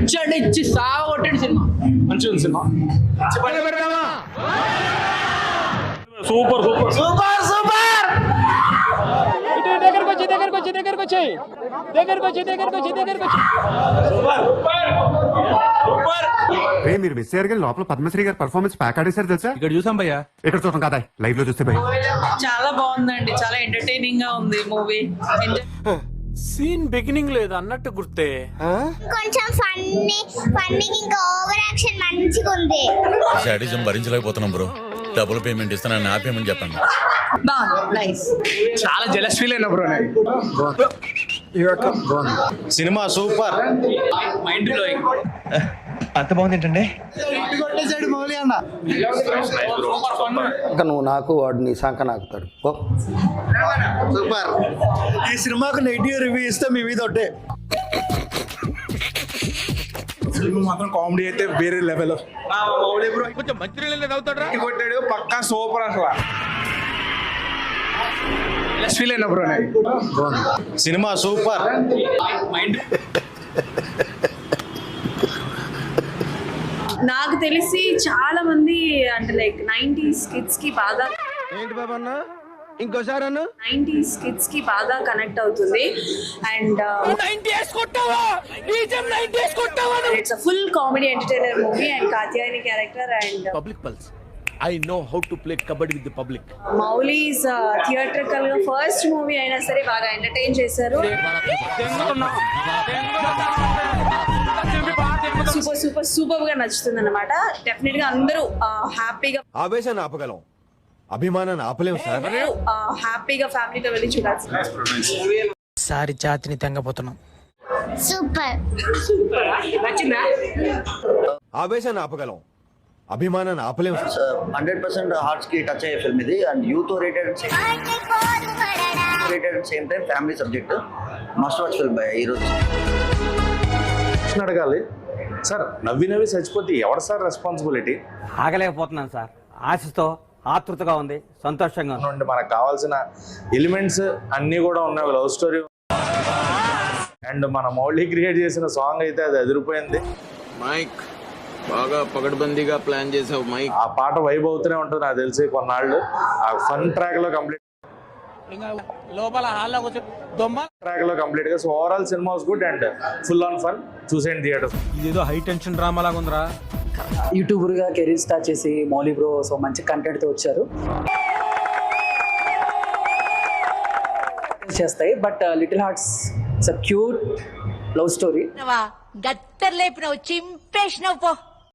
ఇచ్చాడు ఇచ్చి సాగు కొట్టాడు సినిమా. మంచిగా ఉంది cinema. Super super super super. మీరు మిస్ అయ్యారు కానీ లోపల పద్మశ్రీ గారు పర్ఫార్మెన్స్ ప్యాక్ ఆడేశారు తెలుసా? ఇక్కడ చూసాం భయ్యా. ఇక్కడ చూడటం కదా, లైవ్ లో చూస్తే భయ్య. చాలా బాగుందండి, చాలా ఎంటర్టైనింగ్ గా ఉంది మూవీ. సీన్ బిగినింగ్ లేదు అన్నట్టు గుర్తే. కొంచెం ఫన్నీ ఇంకా ఓవర్ యాక్షన్ మంచిగా ఉంది. శాడిజం భరించలేకపోతున్నాం బ్రో. డబుల్ పేమెంట్ ఇస్తానని నా పేమెంట్ చెప్పండి. బాగుంది, నైస్. చాలా జెలస్ ఫీల్ అయినా బ్రో నేను. Cinema super, mind blowing. అంత బాగుంది ఏంటండి. నువ్వు నాకు వాడు నీ సంఖ నాకుతాడు. సూపర్. ఈ సినిమాకు నెగిటివ్ రివ్యూ ఇస్తే మీ మీద ఒకటే. సినిమా మాత్రం కామెడీ అయితే వేరే లెవెల్. కొంచెం మంచి కొట్టాడు పక్కా సూపర్ అసలు. ఫీల్ అయినా బ్రో నేను. Cinema super. మైండ్ నాకు తెలిసి చాలా మంది అంటే లైక్ 90s కిడ్స్ కి బాగా ఏంటి బాబా అన్న ఇంకోసారి అన్న 90s కిడ్స్ కి బాగా కనెక్ట్ అవుతుంది. And it's a full comedy entertainer movie. And Katyayani character and public pulse. I know how to play kabaddi with the public. మౌలీస్ theatrical గా ఫస్ట్ మూవీ అయినా సరే బాగా ఎంటర్టైన్ చేశారు. సూపర్ సూపర్ సూపర్ గా నచ్చుతుంది అన్నమాట. డెఫినెట్ గా అందరూ హ్యాపీగా ఆవేశాన్ని ఆపగలం, అభిమానాన్ని ఆపలేం సార్. హ్యాపీగా ఫ్యామిలీతో వెళ్ళి చూడాల్సింది. సారి జాతిని తెంగపోతున్నాం. సూపర్. నచ్చిందా? ఆవేశాన్ని ఆపగలం, అభిమానాన్ని ఆపలేం సార్. 100% హార్ట్స్ కి టచ్ అయ్యే ఫిల్మ్ ఇది. And youth oriented same time family subject. Must watch film ఈ రోజు. అడగాలి సార్. నవ్వి నవ్వి చచ్చిపోతే ఎవరు సార్ రెస్పాన్సిబిలిటీ? ఆగలేకపోతున్నాను సార్. ఆశతో ఆతృతగా ఉంది, సంతోషంగా ఉంది. మనకు కావాల్సిన ఎలిమెంట్స్ అన్ని కూడా ఉన్నాయి. లవ్ స్టోరీ అండ్ మన మౌళి క్రియేట్ చేసిన సాంగ్ అయితే అది అదిరిపోయింది. మైక్ బాగా పగడ్బందీగా ప్లాన్ చేసావు మైక్. ఆ పాట వైబ్ అవుతూనే ఉంటుంది నాకు తెలిసి కొన్నాళ్ళు. ఆ ఫన్ ట్రాక్ లో కంప్లీట్ గా. So overall cinema was good and full on fun. చూసేయండి థియేటర్. ఇదేదో హై టెన్షన్ డ్రామా లాగా ఉందిరా. యూట్యూబర్ గా కెరీర్ స్టార్ట్ చేసి మౌలి బ్రో సో మంచి కంటెంట్ తో వచ్చారు. చేస్తాయి but little hearts it's a cute love story. గత్తర్ లేపినవు చింపేసినవు పో.